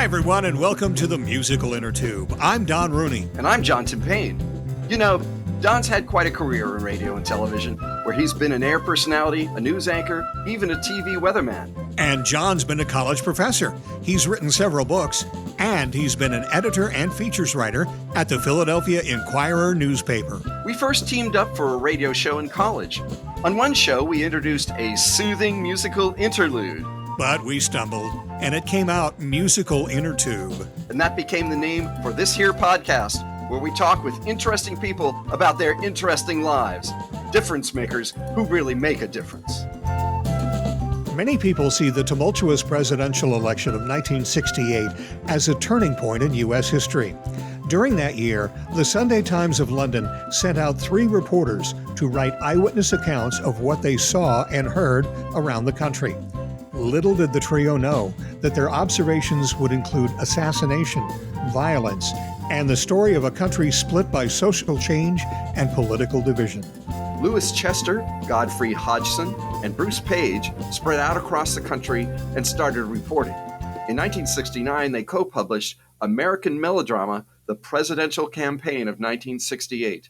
Hi, everyone, and welcome to the Musical Innertube. I'm Don Rooney. And I'm John Timpane. You know, Don's had quite a career in radio and television, where he's been an air personality, a news anchor, even a TV weatherman. And John's been a college professor. He's written several books, and he's been an editor and features writer at the Philadelphia Inquirer newspaper. We first teamed up for a radio show in college. On one show, we introduced a soothing musical interlude. But we stumbled, and it came out Musical Innertube. And that became the name for this here podcast, where we talk with interesting people about their interesting lives. Difference makers who really make a difference. Many people see the tumultuous presidential election of 1968 as a turning point in U.S. history. During that year, the Sunday Times of London sent out 3 reporters to write eyewitness accounts of what they saw and heard around the country. Little did the trio know that their observations would include assassination, violence, and the story of a country split by social change and political division. Lewis Chester, Godfrey Hodgson, and Bruce Page spread out across the country and started reporting. In 1969, they co-published American Melodrama, The Presidential Campaign of 1968.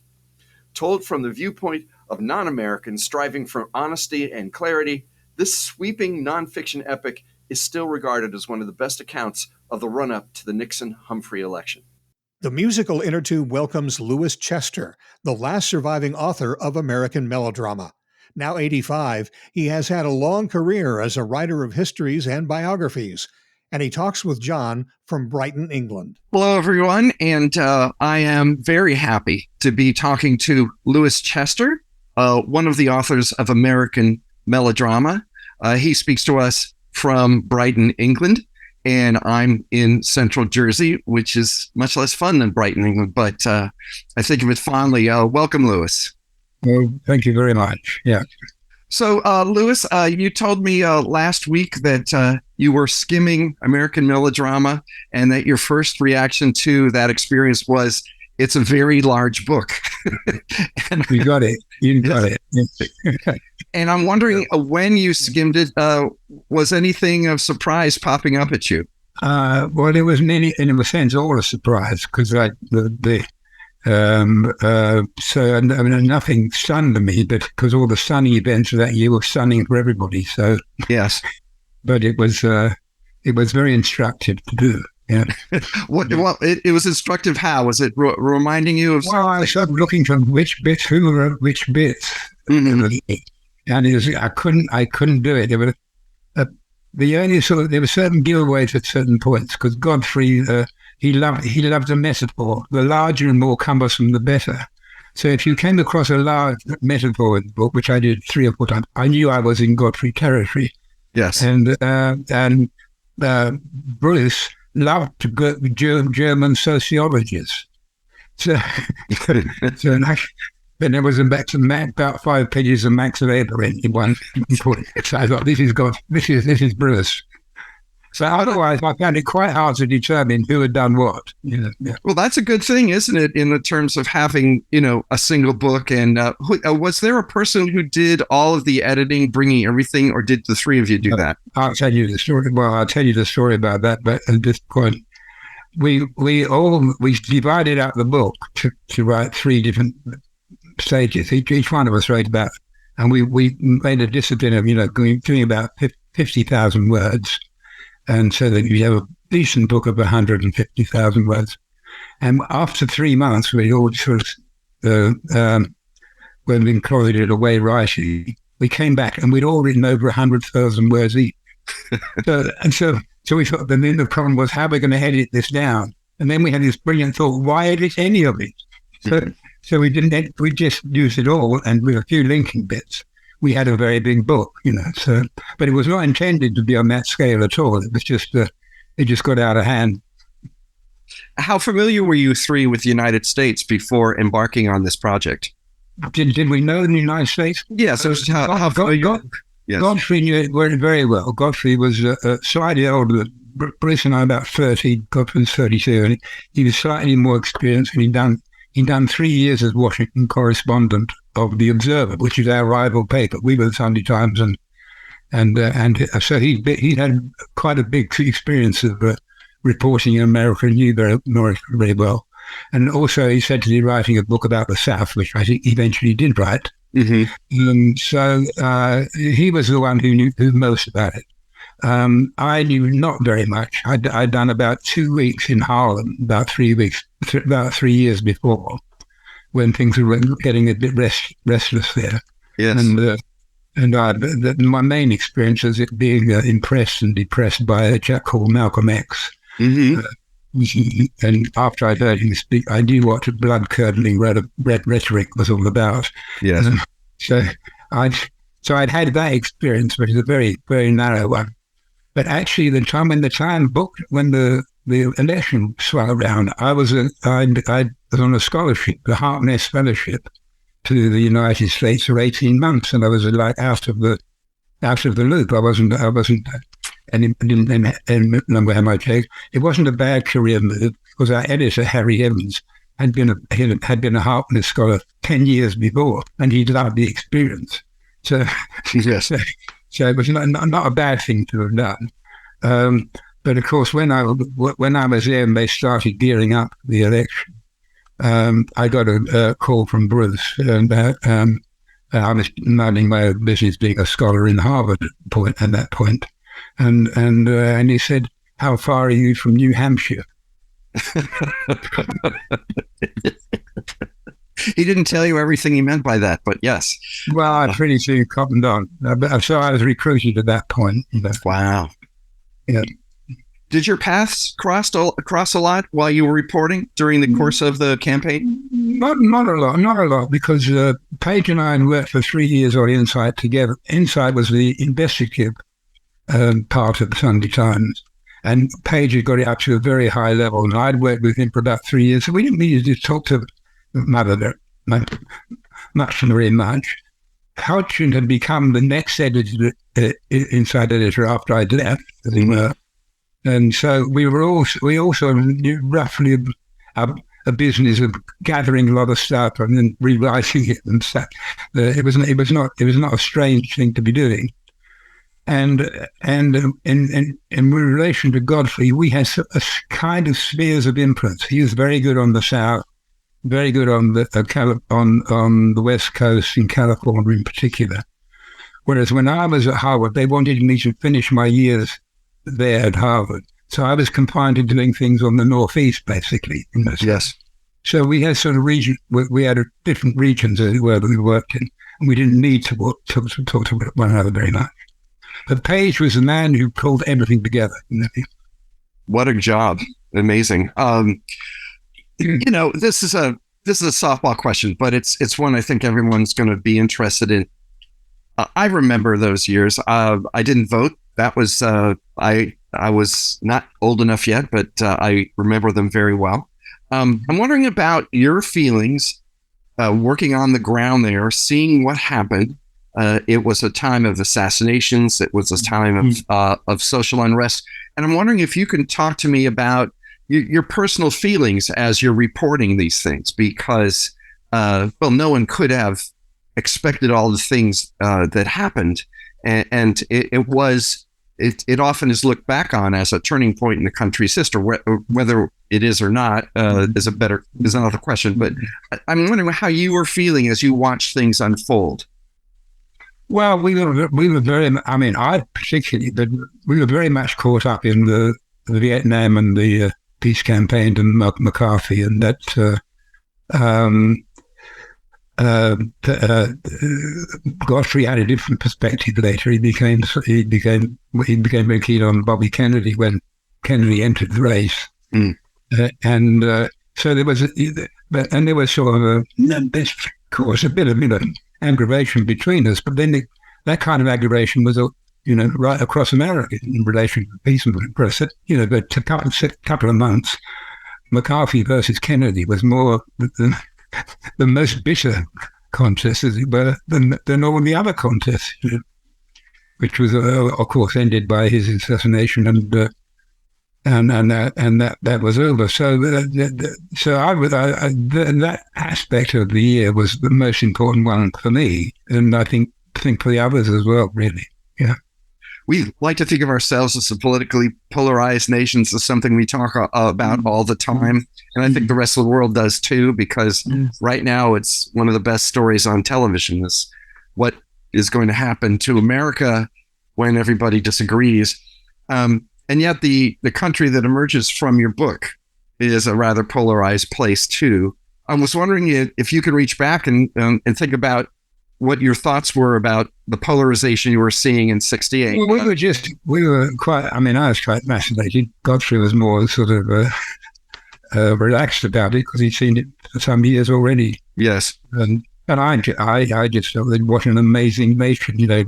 Told from the viewpoint of non-Americans striving for honesty and clarity, this sweeping nonfiction epic is still regarded as one of the best accounts of the run-up to the Nixon-Humphrey election. The Musical Innertube welcomes Lewis Chester, the last surviving author of American Melodrama. Now 85, he has had a long career as a writer of histories and biographies, and he talks with John from Brighton, England. Hello, everyone, and I am very happy to be talking to Lewis Chester, one of the authors of American Melodrama. He speaks to us from Brighton, England, and I'm in central Jersey, which is much less fun than Brighton, England, but I think of it fondly. Welcome, Lewis. Well, thank you very much. Yeah. So, Lewis, you told me last week that you were skimming American Melodrama and that your first reaction to that experience was, it's a very large book. And you got it. You got it. And I'm wondering, when you skimmed it, was anything of surprise popping up at you? Well, it was in a sense all a surprise because nothing stunned me, but because all the sunny events of that year were stunning for everybody. So yes, but it was very instructive to do. Yeah. It was instructive. How was it reminding you of? Well, I started looking for which bits, who wrote which bits, and I couldn't do it. There were there were certain giveaways at certain points because Godfrey he loved a metaphor. The larger and more cumbersome, the better. So if you came across a large metaphor in the book, which I did 3 or 4 times, I knew I was in Godfrey territory. Yes, and Bruce loved to go with German sociologists. So then there was about 5 pages of Max Weber in one. So I thought, this is Bruce. So otherwise, I found it quite hard to determine who had done what. Yeah. Well, that's a good thing, isn't it, in the terms of having, a single book? And was there a person who did all of the editing, bringing everything, or did the 3 of you do that? I'll tell you the story. Well, I'll tell you the story about that. But at this point, we divided out the book to write 3 different stages. Each one of us wrote about, and we made a discipline of doing about 50,000 words. And so that you have a decent book of 150,000 words. And after 3 months, we all sort of, when we closeted away writing, we came back and we'd all written over 100,000 words each. So we thought, then the problem was, how are we going to edit this down? And then we had this brilliant thought, why edit any of it? So we just used it all, and with a few linking bits, we had a very big book, So, but it was not intended to be on that scale at all. It was just, it just got out of hand. How familiar were you 3 with the United States before embarking on this project? Did we know in the United States? Yes. Godfrey knew it very well. Godfrey was slightly older. Bruce and I about 30. Godfrey was 32, and he was slightly more experienced, and he'd done 3 years as Washington correspondent of The Observer, which is our rival paper. We were the Sunday Times, and so he had quite a big experience of reporting in America, knew America very well. And also he said to be writing a book about the South, which I think eventually did write. So he was the one who knew most about it. I knew not very much. I'd done about 2 weeks in Harlem, about 3 years before, when things were getting a bit restless there. Yes. And my main experience was it being impressed and depressed by a chap called Malcolm X. And after I'd heard him speak, I knew what blood-curdling red rhetoric was all about. Yes. So I'd had that experience, which is a very, very narrow one. But actually, when the election swung around, I was on a scholarship, the Harkness Fellowship, to the United States for 18 months, and I was like out of the loop. I wasn't and didn't longer have my take. It wasn't a bad career move because our editor, Harry Evans, had been a Harkness scholar 10 years before, and he loved the experience. So, yes. so it was not a bad thing to have done. But of course, when I was there and they started gearing up the election, I got a call from Bruce, and I was minding my own business, being a scholar in Harvard at that point. And he said, "How far are you from New Hampshire?" He didn't tell you everything he meant by that, but yes. Well, I pretty soon cottoned on. So I was recruited at that point. Wow. Yeah. Did your paths cross a lot while you were reporting during the course of the campaign? Not a lot, because Paige and I worked for 3 years on Insight together. Insight was the investigative part of the Sunday Times, and Paige had got it up to a very high level, and I'd worked with him for about 3 years, so we didn't need to talk to Mother much very much. Hodgson had become the next editor, Inside editor, after I'd left, as he were. And so we also knew roughly a business of gathering a lot of stuff and then rewriting it and stuff. It was not a strange thing to be doing. And in relation to Godfrey, we had a kind of spheres of influence. He was very good on the South, very good on the West Coast, in California in particular. Whereas when I was at Harvard, they wanted me to finish my years there at Harvard. So I was confined to doing things on the Northeast, basically. Yes. So we had sort of we had different regions, as it were, that we worked in, and we didn't need to talk to one another very much. But Paige was the man who pulled everything together. What a job. Amazing. This is a softball question, but it's one I think everyone's going to be interested in. I remember those years. I didn't vote. That was I was not old enough yet, but I remember them very well. I'm wondering about your feelings working on the ground there, seeing what happened. It was a time of assassinations. It was a time of social unrest. And I'm wondering if you can talk to me about your personal feelings as you're reporting these things, because, no one could have expected all the things that happened. And it often is looked back on as a turning point in the country's history. Whether it is or not is another question. But I'm wondering how you were feeling as you watched things unfold. Well, we were very. I mean, I particularly, but we were very much caught up in the Vietnam and the peace campaign and McCarthy, and that. Godfrey had a different perspective later. He became very keen on Bobby Kennedy when Kennedy entered the race, so there was sort of of course, a bit of aggravation between us. But then that kind of aggravation was right across America in relation to the peace movement process. But a couple of months, McCarthy versus Kennedy was more the most bitter contest, as it were, than all the other contests, which was, of course, ended by his assassination, and that was over. So that aspect of the year was the most important one for me, and I think for the others as well, really. Yeah. we like to think of ourselves as a politically polarized nation. It's something we talk about all the time. And I think the rest of the world does too, because right now it's one of the best stories on television is what is going to happen to America when everybody disagrees. And yet the country that emerges from your book is a rather polarized place too. I was wondering if you could reach back and think about what your thoughts were about the polarization you were seeing in '68. Well, we were quite, I mean, I was quite fascinated. Godfrey was more sort of relaxed about it because he'd seen it for some years already. Yes. And I just thought that what an amazing nation, you know,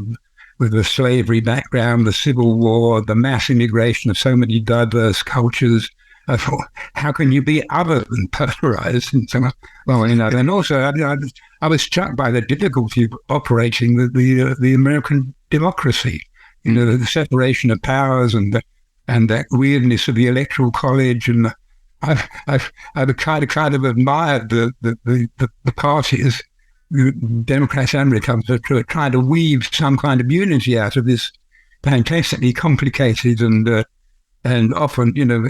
with the slavery background, the Civil War, the mass immigration of so many diverse cultures. I thought, how can you be other than polarized? And so, well, you know, and also I was struck by the difficulty of operating the American democracy. You know, the separation of powers and that weirdness of the Electoral College, and I've kind of admired the parties, the Democrats and Republicans, who are trying to weave some kind of unity out of this fantastically complicated and often, you know,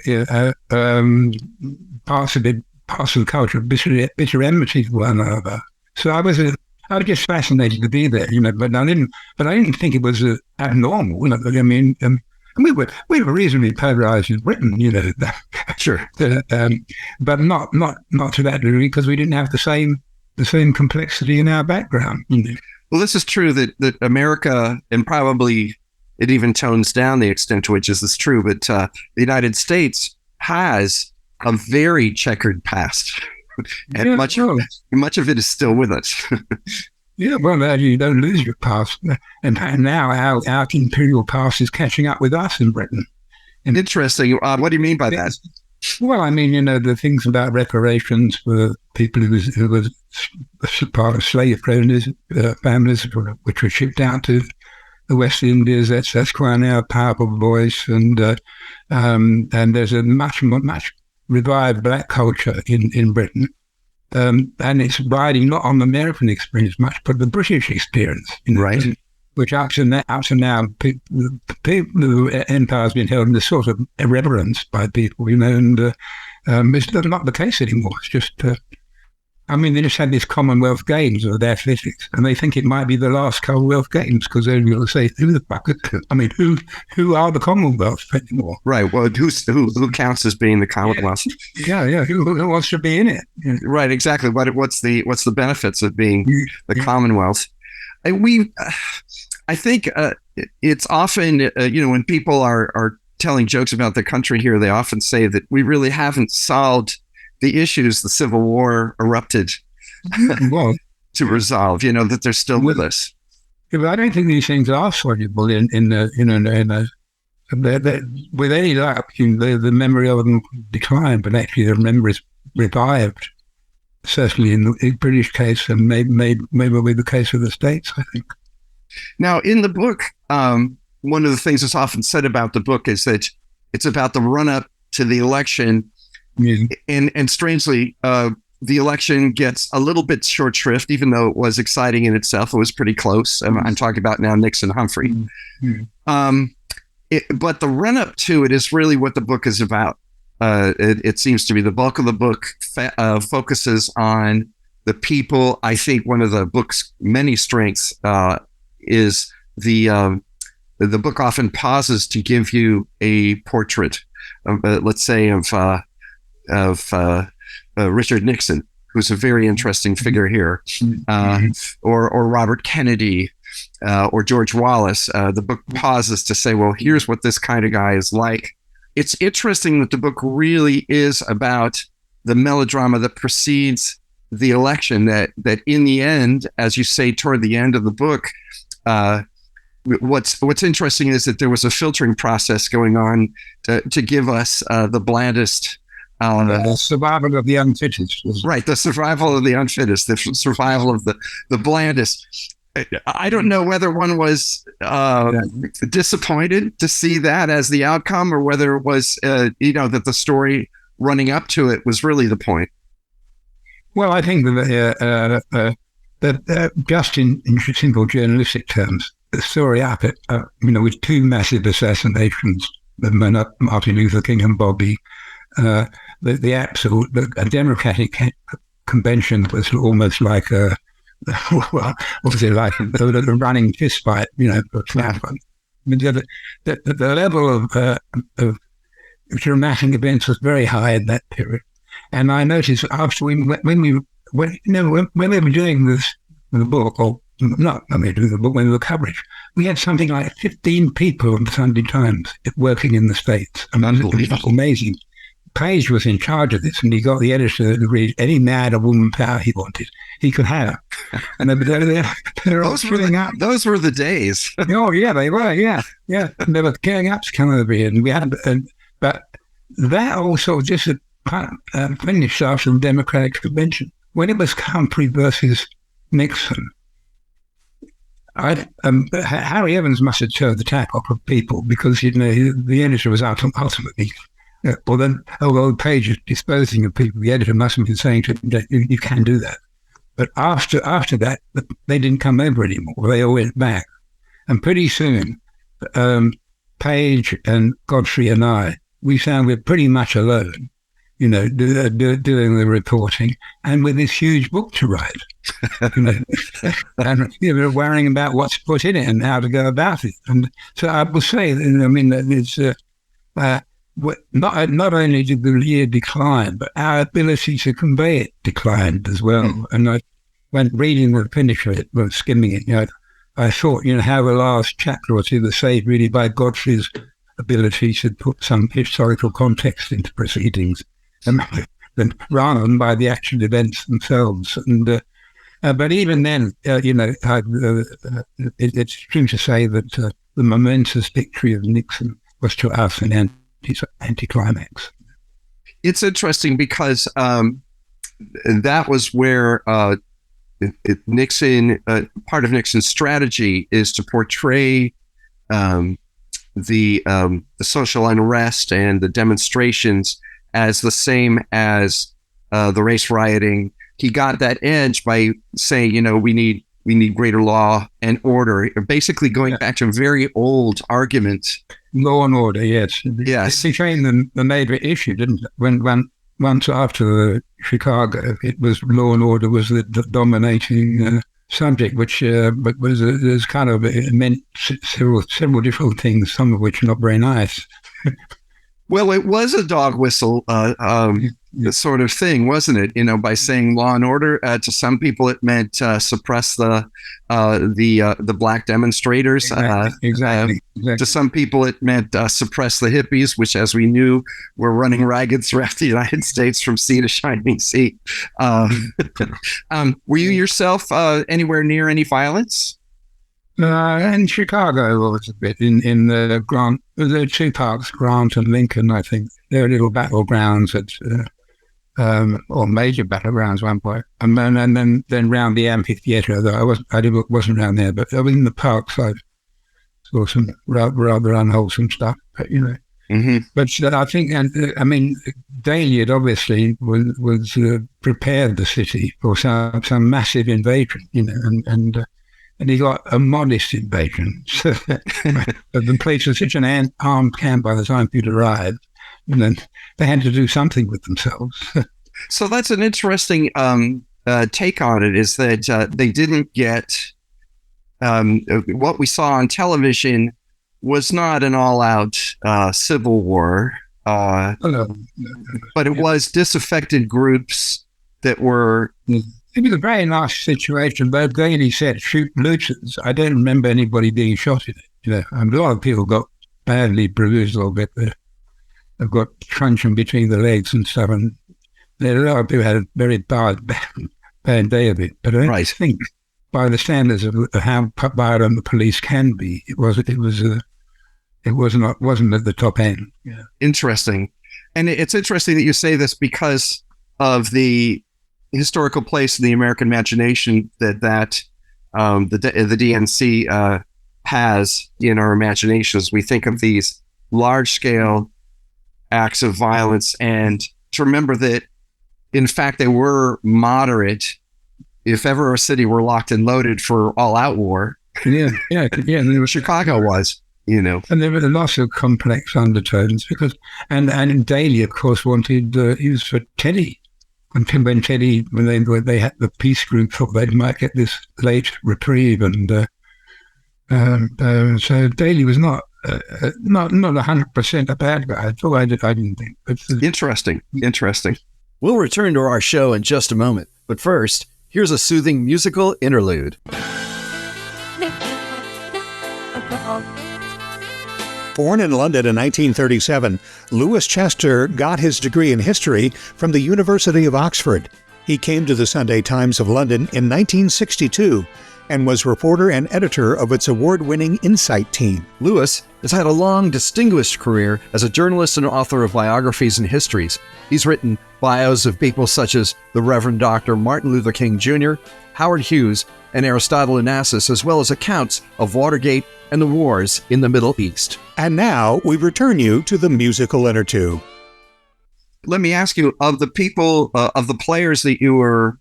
parts of the culture of bitter enmity to one another. So I was just fascinated to be there, you know, but I didn't think it was abnormal. You know, I mean, we were reasonably polarized in Britain, you know. Sure. But not to that degree, because we didn't have the same complexity in our background. You know? Well, this is true that America, and probably it even tones down the extent to which this is true, but the United States has a very checkered past, and much of it is still with us. Yeah, well, you don't lose your past, and now our imperial past is catching up with us in Britain. And interesting. What do you mean by that? Well, I mean, you know, the things about reparations for people who were part of slave families, which were shipped out to the West Indies. That's quite now a powerful voice, and there's a much revived black culture in Britain, and it's riding not on the American experience much, but the British experience, you know, right? Which up to now, the empire's been held in this sort of irreverence by people, you know, and it's not the case anymore. It's just. I mean, they just had this Commonwealth Games of athletics, and they think it might be the last Commonwealth Games because they're going to say, "Who the fuck? I mean, who are the Commonwealth anymore?" Right. Well, who counts as being the Commonwealth? Yeah. Who wants to be in it? Yeah. Right. Exactly. What's the benefits of being the Commonwealth? And I think it's often you know, when people are telling jokes about the country here, they often say that we really haven't solved the issues the Civil War erupted to resolve, you know, that they're still with us. Yeah, but I don't think these things are soluble with any luck. You know, the memory of them declined, but actually the memory is revived. Certainly in the British case, and maybe with the case of the States, I think. Now, in the book, one of the things that's often said about the book is that it's about the run-up to the election. Yeah. And strangely, the election gets a little bit short shrift, even though it was exciting in itself. It was pretty close. I'm talking about now Nixon-Humphrey. Mm-hmm. But the run-up to it is really what the book is about. It seems to be the bulk of the book focuses on the people. I think one of the book's many strengths is the book often pauses to give you a portrait, let's say, of Richard Nixon, who's a very interesting figure here, or Robert Kennedy, or George Wallace. The book pauses to say, well, here's what this kind of guy is like. It's interesting that the book really is about the melodrama that precedes the election, that in the end, as you say toward the end of the book, what's interesting is that there was a filtering process going on to give us the blandest, the survival of the unfittest. Right, the survival of the unfittest, the survival of the blandest. I don't know whether one was disappointed to see that as the outcome, or whether it was, that the story running up to it was really the point. Well, I think that just in simple journalistic terms, the story up, with two massive assassinations, Martin Luther King and Bobby, the absolute a Democratic convention was almost like a well, what was it like? A running fist fight, The level of dramatic events was very high in that period, and I noticed after when we were doing this the book, or not, doing the book when we were coverage, we had something like 15 people on the Sunday Times working in the States. And it was amazing. Page was in charge of this, and he got the editor to read any man or woman power he wanted. He could have. And they're all filling up. Those were the days. Oh, yeah, they were, yeah. And they were gearing up to come over here. And we had, but that also just finished after the Democratic convention. When it was Humphrey versus Nixon, Harry Evans must have turned the tap off of people because, the editor was ultimately... although Page is disposing of people, the editor must have been saying to him that you can do that. But after that, they didn't come over anymore. They all went back. And pretty soon, Page and Godfrey and I, we found we're pretty much alone, doing the reporting and with this huge book to write. And we're worrying about what's put in it and how to go about it. And so I will say, that it's... not only did the year decline, but our ability to convey it declined as well. And I went reading the finish of it, skimming it. I thought, how the last chapter or two was saved really by Godfrey's ability to put some historical context into proceedings, rather than by the actual events themselves. And but even then, it's true to say that the momentous victory of Nixon was to us an anticlimax. It's interesting because that was where Nixon, part of Nixon's strategy is to portray the social unrest and the demonstrations as the same as the race rioting. He got that edge by saying, we need greater law and order, basically going back to a very old argument. Law and order, yes. Yes. It became the major issue, didn't it? When once after Chicago, it was law and order was the dominating subject, which but there's kind of meant several different things, some of which are not very nice. Well, it was a dog whistle sort of thing, wasn't it? By saying law and order, to some people it meant suppress the black demonstrators. Exactly. To some people it meant suppress the hippies, which, as we knew, were running ragged throughout the United States from sea to shining sea. Were you yourself anywhere near any violence? In Chicago, was a bit in the Grant. There are two parks, Grant and Lincoln. I think they're little battlegrounds or major battlegrounds one point, and then round the amphitheater. Though I wasn't around there, but in the parks I saw some rather unwholesome stuff. But Mm-hmm. But I think, Daly had obviously was prepared the city for some massive invasion, and he got a modest invasion. So the place was such an armed camp by the time he'd arrived, and then they had to do something with themselves. So that's an interesting take on it, is that they didn't get what we saw on television was not an all-out civil war, but it was disaffected groups that were... It was a very nice situation, but Daly said, shoot looters. I don't remember anybody being shot in it. And a lot of people got badly bruised a little bit. They've got truncheon between the legs and stuff, and a lot of people had a very bad day of it. But I don't think, by the standards of how violent the police can be, it wasn't at the top end. Yeah. Interesting. And it's interesting that you say this because of the historical place in the American imagination that the DNC has in our imaginations. We think of these large-scale acts of violence, and to remember that, in fact, they were moderate. If ever a city were locked and loaded for all-out war, Yeah. And there was, Chicago was, and there were lots of complex undertones because, and Daley, of course, wanted he was for Teddy. When they had the peace group, thought they might get this late reprieve, and so Daley was not 100% a bad guy. That's all I didn't think. But interesting. We'll return to our show in just a moment, but first, here's a soothing musical interlude. Born in London in 1937, Lewis Chester got his degree in history from the University of Oxford. He came to the Sunday Times of London in 1962 and was reporter and editor of its award-winning Insight team. Lewis has had a long, distinguished career as a journalist and author of biographies and histories. He's written bios of people such as the Reverend Dr. Martin Luther King Jr., Howard Hughes, and Aristotle Onassis, as well as accounts of Watergate and the wars in the Middle East. And now we return you to the musical Innertube. Let me ask you, of the people, of the players that you were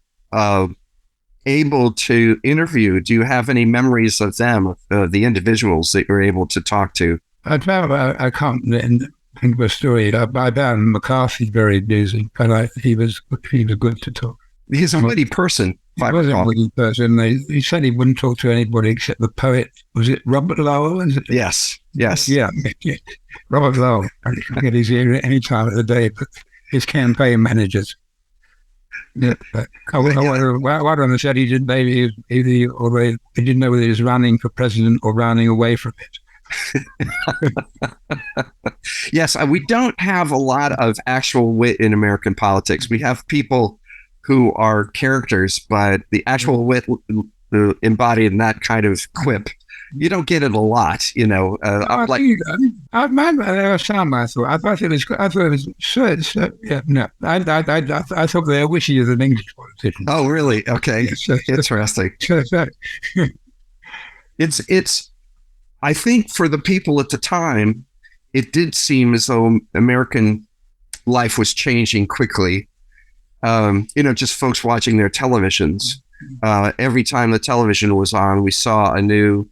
able to interview, do you have any memories of them, the individuals that you're able to talk to? I can't think of a story. About McCarthy, very amusing, and he was good to talk. He's a witty person. He was a witty person. He said he wouldn't talk to anybody except the poet. Was it Robert Lowell? Is it? Yes. Yeah. Robert Lowell. I can get his ear at any time of the day, but his campaign managers. Yeah. One of them said he didn't know he didn't know whether he was running for president or running away from it. Yes, we don't have a lot of actual wit in American politics. We have people who are characters, but the actual wit embodied in that kind of quip, you don't get it a lot, I thought it was I thought they were wishing as an English politician. Oh, really? Okay. Interesting. It's I think for the people at the time, it did seem as though American life was changing quickly. Just folks watching their televisions. Every time the television was on, we saw a new,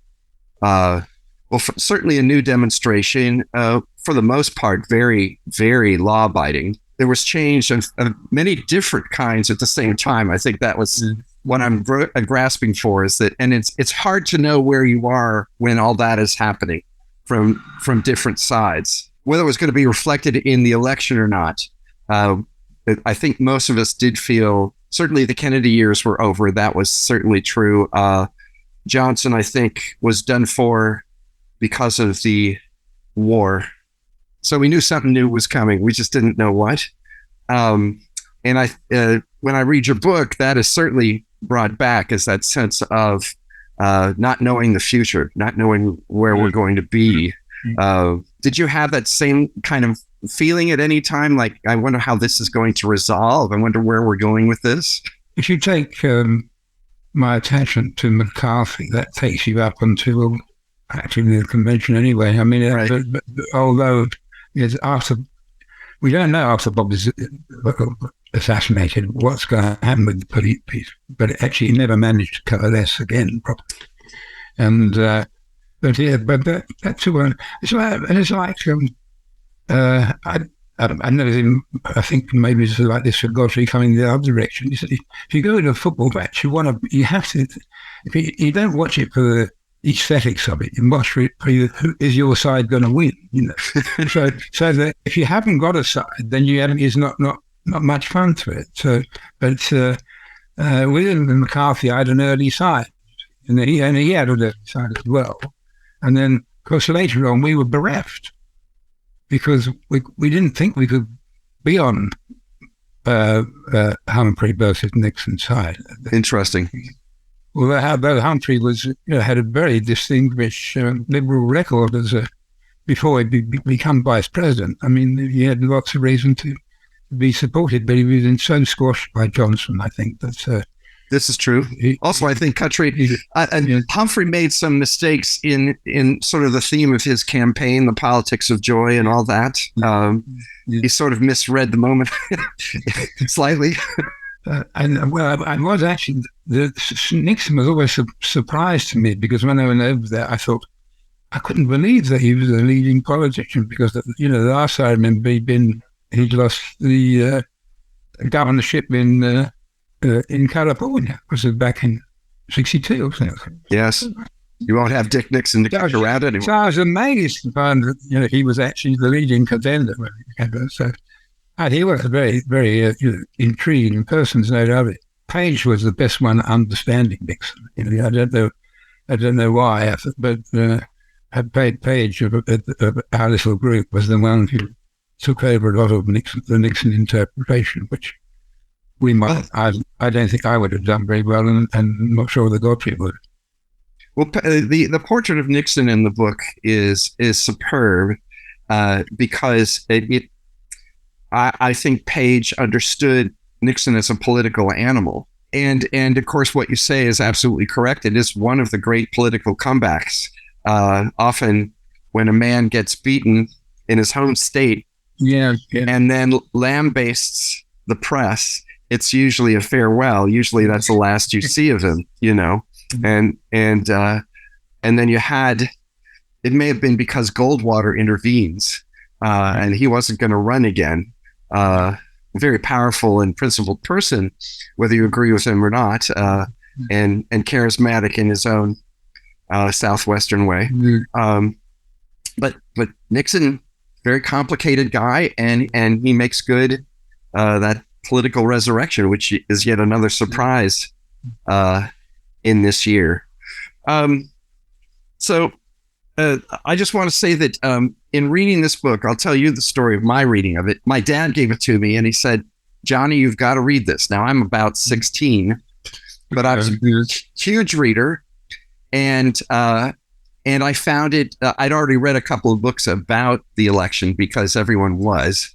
certainly a new demonstration. For the most part, very, very law-abiding. There was change of many different kinds at the same time. I think that was what I'm grasping for, is that, and it's hard to know where you are when all that is happening from different sides, whether it was going to be reflected in the election or not. I think most of us did feel, certainly the Kennedy years were over. That was certainly true. Johnson, I think, was done for because of the war. So we knew something new was coming. We just didn't know what. And when I read your book, that is certainly brought back, as that sense of not knowing the future, not knowing where we're going to be. Did you have that same kind of feeling at any time? Like, I wonder how this is going to resolve. I wonder where we're going with this. If you take my attachment to McCarthy, that takes you up until actually the convention anyway. I mean, right. Although it's after, we don't know after Bob is assassinated what's going to happen with the peace, but it actually never managed to coalesce again properly. And but that too, it's like I never even, I think maybe it's like this for Godfrey coming the other direction. He said, if you go to a football match, you have to, if you don't watch it for the aesthetics of it, you watch it for who is your side going to win, so that if you haven't got a side, then it's not much fun to it. So, but with McCarthy, I had an early side, and he had an early side as well. And then, of course, later on, we were bereft, because we didn't think we could be on Humphrey versus Nixon side. Interesting. Well, though Humphrey was had a very distinguished liberal record before he became vice president. I mean, he had lots of reason to be supported, but he was so squashed by Johnson, I think, that. This is true. Also, I think Humphrey made some mistakes in sort of the theme of his campaign, the politics of joy and all that. He sort of misread the moment slightly. I was actually, Nixon was always a surprise to me, because when I went over there, I thought, I couldn't believe that he was a leading politician, because, the last I remember he'd lost the governorship in California, was it back in 62 or something? Yes. You won't have Dick Nixon to kick around anymore. So I was amazed to find that, he was actually the leading contender when he came back. So he was a very, very intriguing person, no doubt of it. Page was the best one understanding Nixon. I don't know why, but Page of our little group was the one who took over a lot of the Nixon interpretation, which we might. I don't think I would have done very well, and I'm not sure the Godfrey would. Well, the portrait of Nixon in the book is superb because I think Page understood Nixon as a political animal. And of course, what you say is absolutely correct. It is one of the great political comebacks. Often when a man gets beaten in his home state and then lambastes the press, it's usually a farewell. Usually that's the last you see of him, and then you had, it may have been because Goldwater intervenes and he wasn't going to run again. Very powerful and principled person, whether you agree with him or not, and charismatic in his own southwestern way. But Nixon, very complicated guy, and he makes good that political resurrection, which is yet another surprise in this year. So I just want to say that in reading this book, I'll tell you the story of my reading of it. My dad gave it to me, and he said, "Johnny, you've got to read this." Now, I'm about 16, but I was a huge reader, and I found it. I'd already read a couple of books about the election because everyone was.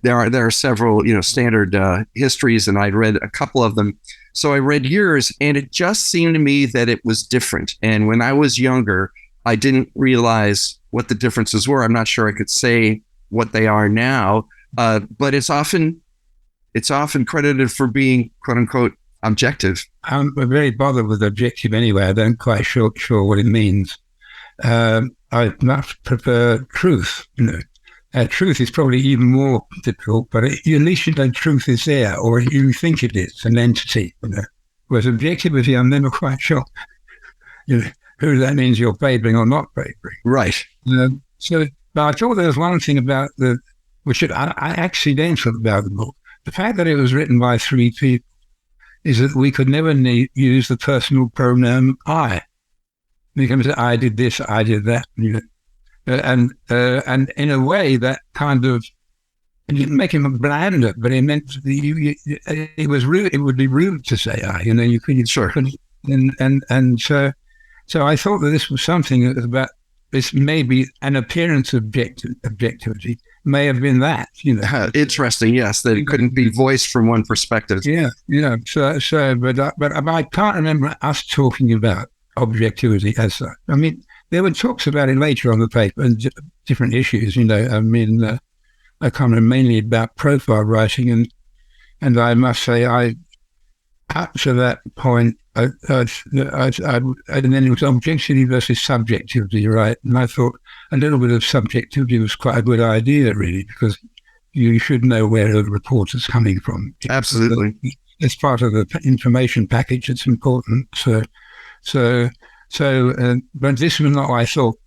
There are several standard histories, and I'd read a couple of them. So I read yours, and it just seemed to me that it was different. And when I was younger, I didn't realize what the differences were. I'm not sure I could say what they are now, but it's often credited for being "quote unquote" objective. I'm very bothered with objective anyway. I don't quite sure what it means. I much prefer truth. Truth is probably even more difficult, but at least truth is there, or you think it is an entity. Whereas objectivity, I'm never quite sure. Who that means you're favoring or not favoring. Right. But I thought there was one thing about which I accidental about the book. The fact that it was written by three people is that we could never use the personal pronoun I. You can say, I did this, I did that. And in a way that kind of, it didn't make him blander, but it meant it was rude. It would be rude to say I. You could sure. And so I thought that this was something that was about this, maybe an appearance of objectivity may have been that. Interesting, yes, that it couldn't be voiced from one perspective. Yeah. But I can't remember us talking about objectivity as such. I mean, there were talks about it later on the paper and different issues. I can't remember, mainly about profile writing, and I must say up to that point, and then it was objectivity versus subjectivity, right? And I thought a little bit of subjectivity was quite a good idea, really, because you should know where the report is coming from. Absolutely. It's part of the information package. It's important. But this was not what I thought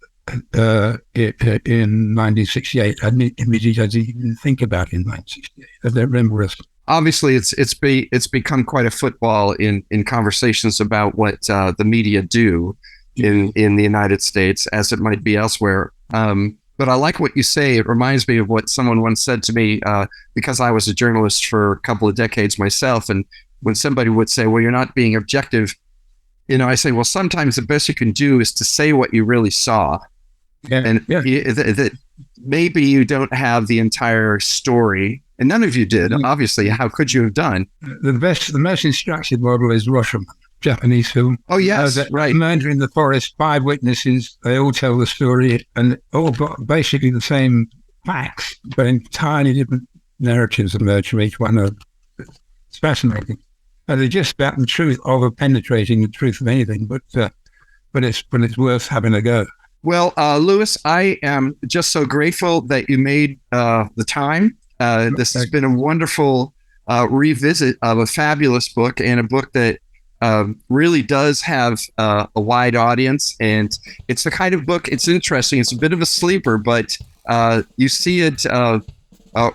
in 1968. I didn't even think about it in 1968. I don't remember it. Obviously, it's become quite a football in conversations about what the media do in the United States, as it might be elsewhere. But I like what you say. It reminds me of what someone once said to me, because I was a journalist for a couple of decades myself. And when somebody would say, "Well, you're not being objective," I say, well, sometimes the best you can do is to say what you really saw. That maybe you don't have the entire story. And none of you did, obviously. How could you have done? The most instructive model is Rashomon, Japanese film. Oh, yes, right. Murder in the forest, 5 witnesses, they all tell the story, and all got basically the same facts, but entirely different narratives emerge from each one of them. It's fascinating. And they're just about the truth, over penetrating the truth of anything, but it's worth having a go. Well, Louis, I am just so grateful that you made the time. This has been a wonderful revisit of a fabulous book, and a book that really does have a wide audience. And it's the kind of book, it's interesting. It's a bit of a sleeper, but you see it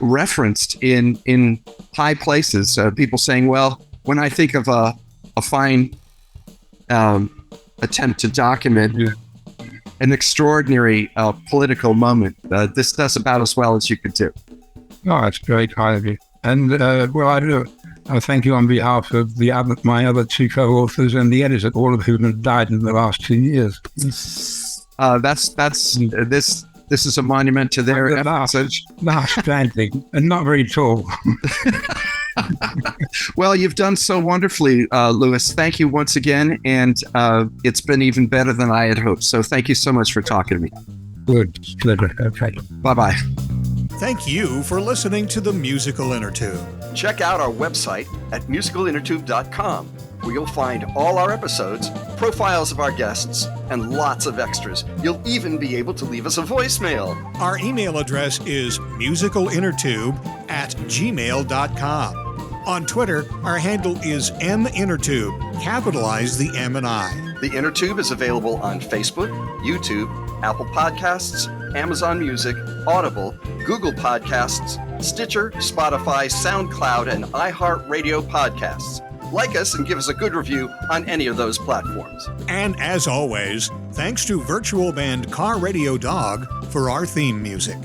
referenced in high places. People saying, well, when I think of a fine attempt to document an extraordinary political moment, this does about as well as you could do. Oh, that's very kind of you. And I thank you on behalf of my other two co-authors and the editor, all of whom have died in the last 2 years. This is a monument to their last standing and not very tall. Well, you've done so wonderfully, Louis. Thank you once again, and it's been even better than I had hoped. So thank you so much for talking to me. Good. Pleasure. Okay. Bye-bye. Thank you for listening to the Musical Innertube. Check out our website at musicalinnertube.com, where you'll find all our episodes, profiles of our guests, and lots of extras. You'll even be able to leave us a voicemail. Our email address is musicalinnertube@gmail.com. On Twitter, our handle is MInnertube. Capitalize the M and I. The Innertube is available on Facebook, YouTube, Apple Podcasts, Amazon Music, Audible, Google Podcasts, Stitcher, Spotify, SoundCloud, and iHeartRadio podcasts. Like us and give us a good review on any of those platforms. And as always, thanks to virtual band Car Radio Dog for our theme music.